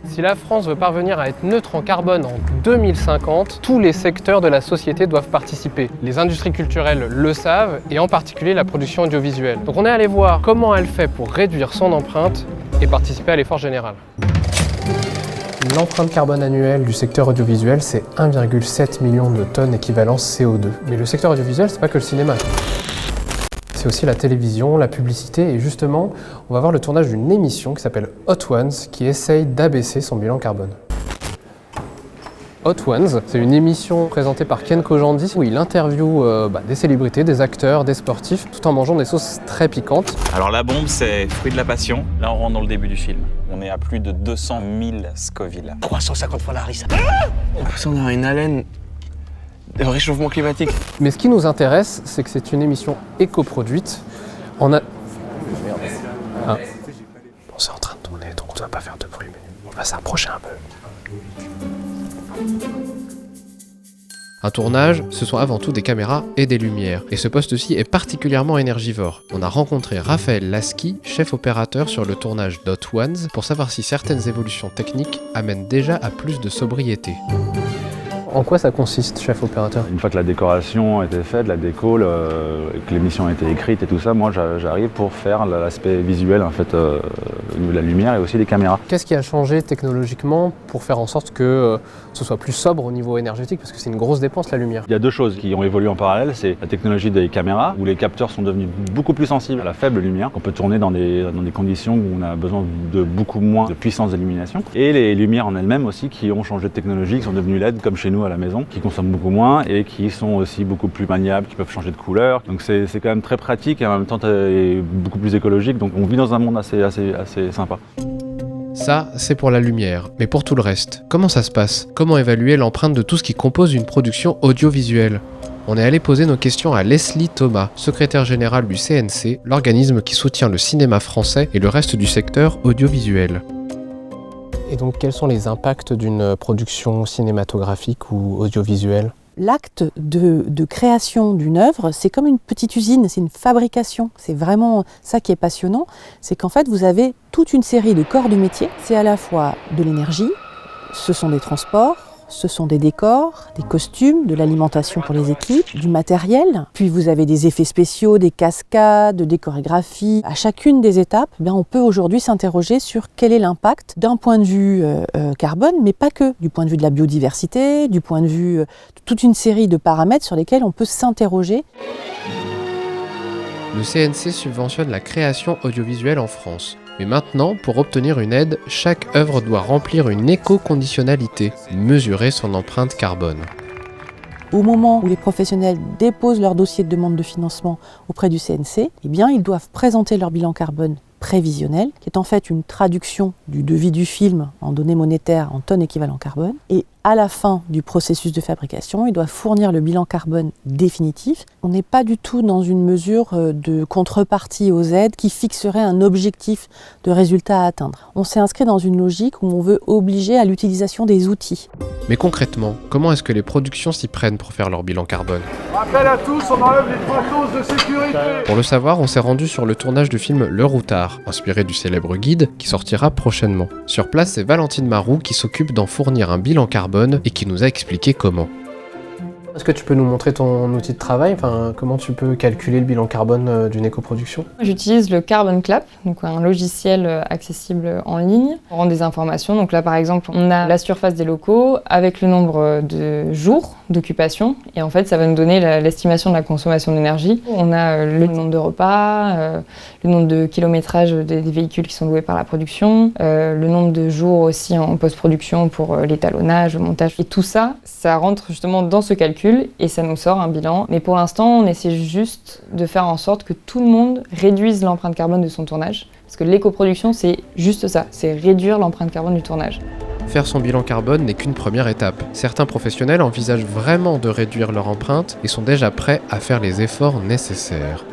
Si la France veut parvenir à être neutre en carbone en 2050, tous les secteurs de la société doivent participer. Les industries culturelles le savent, et en particulier la production audiovisuelle. Donc on est allé voir comment elle fait pour réduire son empreinte et participer à l'effort général. L'empreinte carbone annuelle du secteur audiovisuel, c'est 1,7 million de tonnes équivalent CO2. Mais le secteur audiovisuel, c'est pas que le cinéma. C'est aussi la télévision, la publicité, et justement, on va voir le tournage d'une émission qui s'appelle Hot Ones, qui essaye d'abaisser son bilan carbone. Hot Ones, c'est une émission présentée par Ken Kojandi où il interviewe des célébrités, des acteurs, des sportifs, tout en mangeant des sauces très piquantes. Alors la bombe, c'est Fruit de la Passion. Là, on rentre dans le début du film. On est à plus de 200 000 Scoville. 350 fois la harissa. On a une haleine de réchauffement climatique. Mais ce qui nous intéresse, c'est que c'est une émission éco-produite. On est en train de tourner, donc on ne doit pas faire de bruit, mais on va s'approcher un peu. Un tournage, ce sont avant tout des caméras et des lumières. Et ce poste-ci est particulièrement énergivore. On a rencontré Raphaël Lasky, chef opérateur sur le tournage d'Hot Ones, pour savoir si certaines évolutions techniques amènent déjà à plus de sobriété. En quoi ça consiste, chef opérateur ? Une fois que la décoration a été faite, la déco, que l'émission a été écrite et tout ça, moi j'arrive pour faire l'aspect visuel en fait, au niveau de la lumière et aussi des caméras. Qu'est-ce qui a changé technologiquement pour faire en sorte que ce soit plus sobre au niveau énergétique, parce que c'est une grosse dépense la lumière ? Il y a deux choses qui ont évolué en parallèle, c'est la technologie des caméras, où les capteurs sont devenus beaucoup plus sensibles à la faible lumière. On peut tourner dans des conditions où on a besoin de beaucoup moins de puissance d'illumination. Et les lumières en elles-mêmes aussi qui ont changé de technologie, qui sont devenues LED comme chez nous à la maison, qui consomment beaucoup moins et qui sont aussi beaucoup plus maniables, qui peuvent changer de couleur. Donc c'est quand même très pratique et en même temps beaucoup plus écologique. Donc on vit dans un monde assez sympa. Ça, c'est pour la lumière. Mais pour tout le reste, comment ça se passe ? Comment évaluer l'empreinte de tout ce qui compose une production audiovisuelle ? On est allé poser nos questions à Leslie Thomas, secrétaire générale du CNC, l'organisme qui soutient le cinéma français et le reste du secteur audiovisuel. Et donc, quels sont les impacts d'une production cinématographique ou audiovisuelle ? L'acte de création d'une œuvre, c'est comme une petite usine, c'est une fabrication. C'est vraiment ça qui est passionnant, c'est qu'en fait, vous avez toute une série de corps de métier. C'est à la fois de l'énergie, ce sont des transports, ce sont des décors, des costumes, de l'alimentation pour les équipes, du matériel. Puis vous avez des effets spéciaux, des cascades, des chorégraphies. À chacune des étapes, on peut aujourd'hui s'interroger sur quel est l'impact d'un point de vue carbone, mais pas que. Du point de vue de la biodiversité, du point de vue de toute une série de paramètres sur lesquels on peut s'interroger. Le CNC subventionne la création audiovisuelle en France. Mais maintenant, pour obtenir une aide, chaque œuvre doit remplir une éco-conditionnalité, mesurer son empreinte carbone. Au moment où les professionnels déposent leur dossier de demande de financement auprès du CNC, ils doivent présenter leur bilan carbone prévisionnel, qui est en fait une traduction du devis du film en données monétaires en tonnes équivalent carbone. Et à la fin du processus de fabrication, ils doivent fournir le bilan carbone définitif. On n'est pas du tout dans une mesure de contrepartie aux aides qui fixerait un objectif de résultat à atteindre. On s'est inscrit dans une logique où on veut obliger à l'utilisation des outils. Mais concrètement, comment est-ce que les productions s'y prennent pour faire leur bilan carbone ? Rappel à tous, on enlève les 3 clauses de sécurité. Pour le savoir, on s'est rendu sur le tournage du film Le Routard, inspiré du célèbre guide qui sortira prochainement. Sur place, c'est Valentine Marou qui s'occupe d'en fournir un bilan carbone et qui nous a expliqué comment. Est-ce que tu peux nous montrer ton outil de travail ? Comment tu peux calculer le bilan carbone d'une éco-production ? J'utilise le Carbon Clap, donc un logiciel accessible en ligne. On rend des informations. Donc là, par exemple, on a la surface des locaux avec le nombre de jours d'occupation. Et en fait, ça va nous donner l'estimation de la consommation d'énergie. On a le nombre de repas, le nombre de kilométrage des véhicules qui sont loués par la production, le nombre de jours aussi en post-production pour l'étalonnage, le montage. Et tout ça, ça rentre justement dans ce calcul et ça nous sort un bilan. Mais pour l'instant, on essaie juste de faire en sorte que tout le monde réduise l'empreinte carbone de son tournage. Parce que l'éco-production, c'est juste ça, c'est réduire l'empreinte carbone du tournage. Faire son bilan carbone n'est qu'une première étape. Certains professionnels envisagent vraiment de réduire leur empreinte et sont déjà prêts à faire les efforts nécessaires.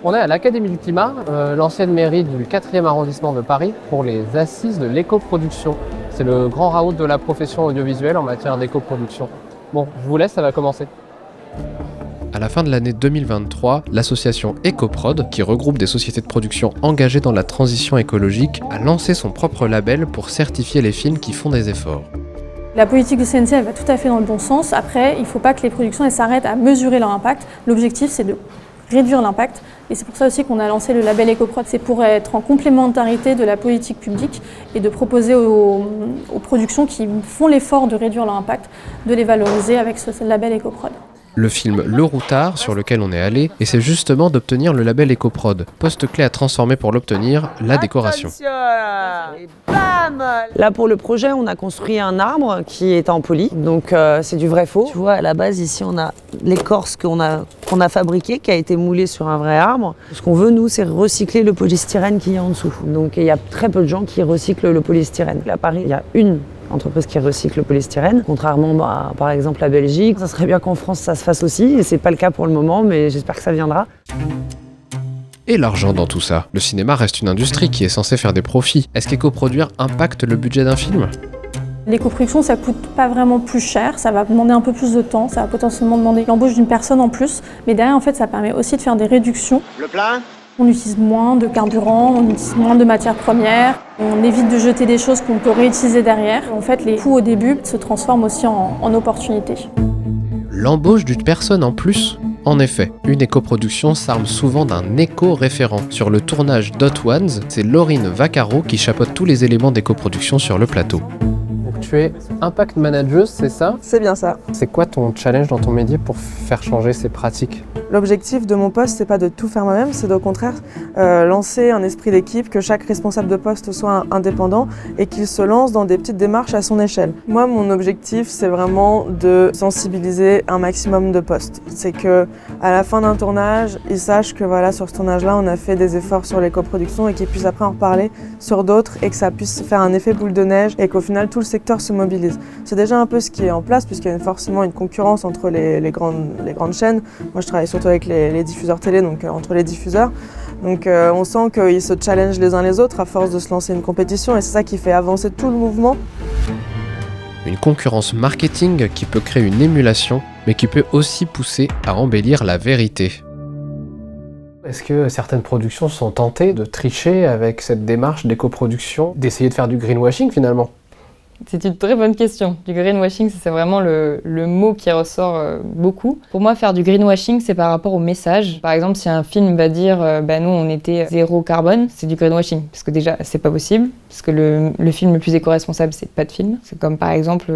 On est à l'Académie du Climat, l'ancienne mairie du 4e arrondissement de Paris, pour les assises de l'éco-production. C'est le grand raout de la profession audiovisuelle en matière d'éco-production. Bon, je vous laisse, ça va commencer. À la fin de l'année 2023, l'association EcoProd, qui regroupe des sociétés de production engagées dans la transition écologique, a lancé son propre label pour certifier les films qui font des efforts. La politique du CNC, elle va tout à fait dans le bon sens. Après, il ne faut pas que les productions s'arrêtent à mesurer leur impact. L'objectif, c'est de réduire l'impact. Et c'est pour ça aussi qu'on a lancé le label EcoProd. C'est pour être en complémentarité de la politique publique et de proposer aux productions qui font l'effort de réduire leur impact, de les valoriser avec ce label EcoProd. Le film Le Routard, sur lequel on est allé, essaie justement d'obtenir le label EcoProd. Poste clé à transformer pour l'obtenir, la décoration. Là pour le projet, on a construit un arbre qui est en poly, donc c'est du vrai faux. Tu vois, à la base ici on a l'écorce qu'on a fabriquée, qui a été moulée sur un vrai arbre. Ce qu'on veut nous, c'est recycler le polystyrène qui est en dessous. Donc il y a très peu de gens qui recyclent le polystyrène. À Paris, il y a une entreprise qui recycle le polystyrène, contrairement à, par exemple, la Belgique. Ça serait bien qu'en France ça se fasse aussi, et c'est pas le cas pour le moment, mais j'espère que ça viendra. Et l'argent dans tout ça? Le cinéma reste une industrie qui est censée faire des profits. Est-ce qu'écoproduire impacte le budget d'un film? L'écoproduction, ça coûte pas vraiment plus cher, ça va demander un peu plus de temps, ça va potentiellement demander l'embauche d'une personne en plus, mais derrière, en fait, ça permet aussi de faire des réductions. Le plein? On utilise moins de carburant, on utilise moins de matières premières, on évite de jeter des choses qu'on peut réutiliser derrière. En fait, les coûts au début se transforment aussi en opportunités. L'embauche d'une personne en plus? En effet, une écoproduction s'arme souvent d'un éco-référent. Sur le tournage d'Hot Ones, c'est Laurine Vaccaro qui chapeaute tous les éléments d'écoproduction sur le plateau. Donc tu es impact manager, c'est ça? C'est bien ça. C'est quoi ton challenge dans ton métier pour faire changer ces pratiques? L'objectif de mon poste, c'est pas de tout faire moi-même, c'est au contraire lancer un esprit d'équipe, que chaque responsable de poste soit indépendant et qu'il se lance dans des petites démarches à son échelle. Moi, mon objectif, c'est vraiment de sensibiliser un maximum de postes. C'est que à la fin d'un tournage, ils sachent que voilà, sur ce tournage-là, on a fait des efforts sur les coproductions et qu'ils puissent après en reparler sur d'autres et que ça puisse faire un effet boule de neige et qu'au final, tout le secteur se mobilise. C'est déjà un peu ce qui est en place puisqu'il y a forcément une concurrence entre les grandes chaînes. Moi, je travaille surtout avec les diffuseurs télé, donc entre les diffuseurs. Donc on sent qu'ils se challengent les uns les autres à force de se lancer une compétition et c'est ça qui fait avancer tout le mouvement. Une concurrence marketing qui peut créer une émulation, mais qui peut aussi pousser à embellir la vérité. Est-ce que certaines productions sont tentées de tricher avec cette démarche d'éco-production, d'essayer de faire du greenwashing finalement? C'est une très bonne question. Du greenwashing, c'est vraiment le mot qui ressort beaucoup. Pour moi, faire du greenwashing, c'est par rapport au message. Par exemple, si un film va dire nous, on était zéro carbone, c'est du greenwashing. Parce que déjà, c'est pas possible. Parce que le film le plus éco-responsable, c'est pas de film. C'est comme par exemple,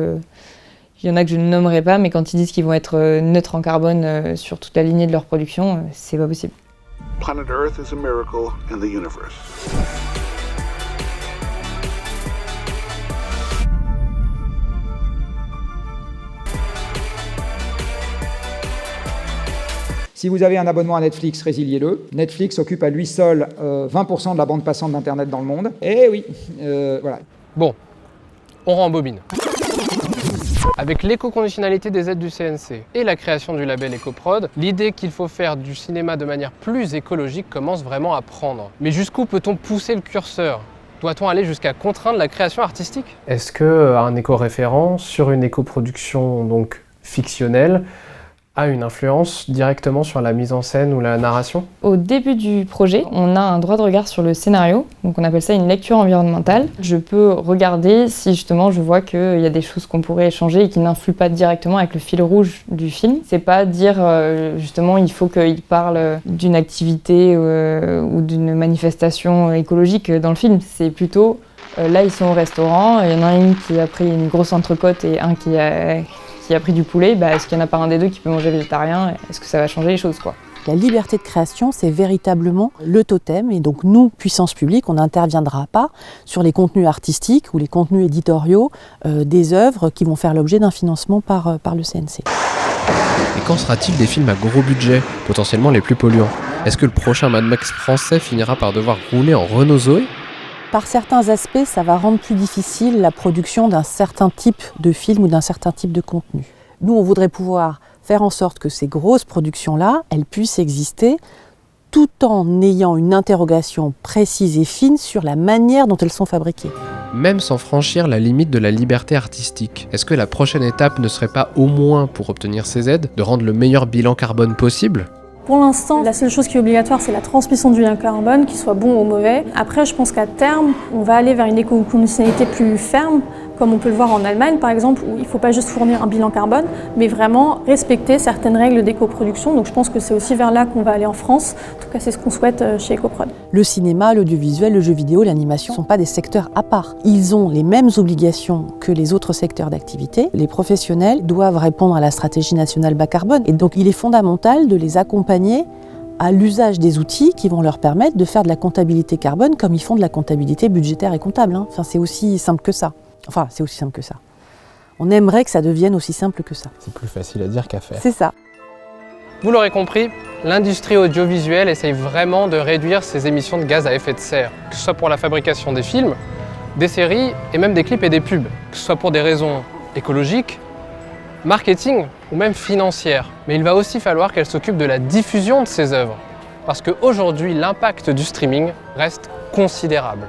il y en a que je ne nommerai pas, mais quand ils disent qu'ils vont être neutres en carbone sur toute la lignée de leur production, c'est pas possible. Planet Earth is a miracle in the universe. Si vous avez un abonnement à Netflix, résiliez-le. Netflix occupe à lui seul 20% de la bande passante d'Internet dans le monde. Eh oui, voilà. Bon, on rembobine. Avec l'éco-conditionnalité des aides du CNC et la création du label EcoProd, l'idée qu'il faut faire du cinéma de manière plus écologique commence vraiment à prendre. Mais jusqu'où peut-on pousser le curseur? Doit-on aller jusqu'à contraindre la création artistique? Est-ce qu'un éco-référent sur une éco-production donc fictionnelle a une influence directement sur la mise en scène ou la narration? Au début du projet, on a un droit de regard sur le scénario, donc on appelle ça une lecture environnementale. Je peux regarder si justement je vois qu'il y a des choses qu'on pourrait changer et qui n'influent pas directement avec le fil rouge du film. C'est pas dire justement il faut qu'il parle d'une activité ou d'une manifestation écologique dans le film, c'est plutôt là ils sont au restaurant, il y en a une qui a pris une grosse entrecôte et un qui a pris du poulet, est-ce qu'il n'y en a pas un des deux qui peut manger végétarien? Est-ce que ça va changer les choses, quoi? La liberté de création, c'est véritablement le totem. Et donc nous, puissance publique, on n'interviendra pas sur les contenus artistiques ou les contenus éditoriaux des œuvres qui vont faire l'objet d'un financement par le CNC. Et qu'en sera-t-il des films à gros budget, potentiellement les plus polluants? Est-ce que le prochain Mad Max français finira par devoir rouler en Renault Zoé? Par certains aspects, ça va rendre plus difficile la production d'un certain type de film ou d'un certain type de contenu. Nous, on voudrait pouvoir faire en sorte que ces grosses productions-là, elles puissent exister tout en ayant une interrogation précise et fine sur la manière dont elles sont fabriquées. Même sans franchir la limite de la liberté artistique, est-ce que la prochaine étape ne serait pas au moins, pour obtenir ces aides, de rendre le meilleur bilan carbone possible ? Pour l'instant, la seule chose qui est obligatoire, c'est la transmission du bilan carbone, qu'il soit bon ou mauvais. Après, je pense qu'à terme, on va aller vers une éco-conditionnalité plus ferme, comme on peut le voir en Allemagne par exemple, où il ne faut pas juste fournir un bilan carbone, mais vraiment respecter certaines règles d'éco-production. Donc je pense que c'est aussi vers là qu'on va aller en France. En tout cas, c'est ce qu'on souhaite chez EcoProd. Le cinéma, l'audiovisuel, le jeu vidéo, l'animation ne sont pas des secteurs à part. Ils ont les mêmes obligations que les autres secteurs d'activité. Les professionnels doivent répondre à la stratégie nationale bas carbone. Et donc il est fondamental de les accompagner à l'usage des outils qui vont leur permettre de faire de la comptabilité carbone comme ils font de la comptabilité budgétaire et comptable. Enfin, c'est aussi simple que ça. Enfin, c'est aussi simple que ça. On aimerait que ça devienne aussi simple que ça. C'est plus facile à dire qu'à faire. C'est ça. Vous l'aurez compris, l'industrie audiovisuelle essaye vraiment de réduire ses émissions de gaz à effet de serre, que ce soit pour la fabrication des films, des séries et même des clips et des pubs, que ce soit pour des raisons écologiques, marketing ou même financières. Mais il va aussi falloir qu'elle s'occupe de la diffusion de ses œuvres, parce qu'aujourd'hui, l'impact du streaming reste considérable.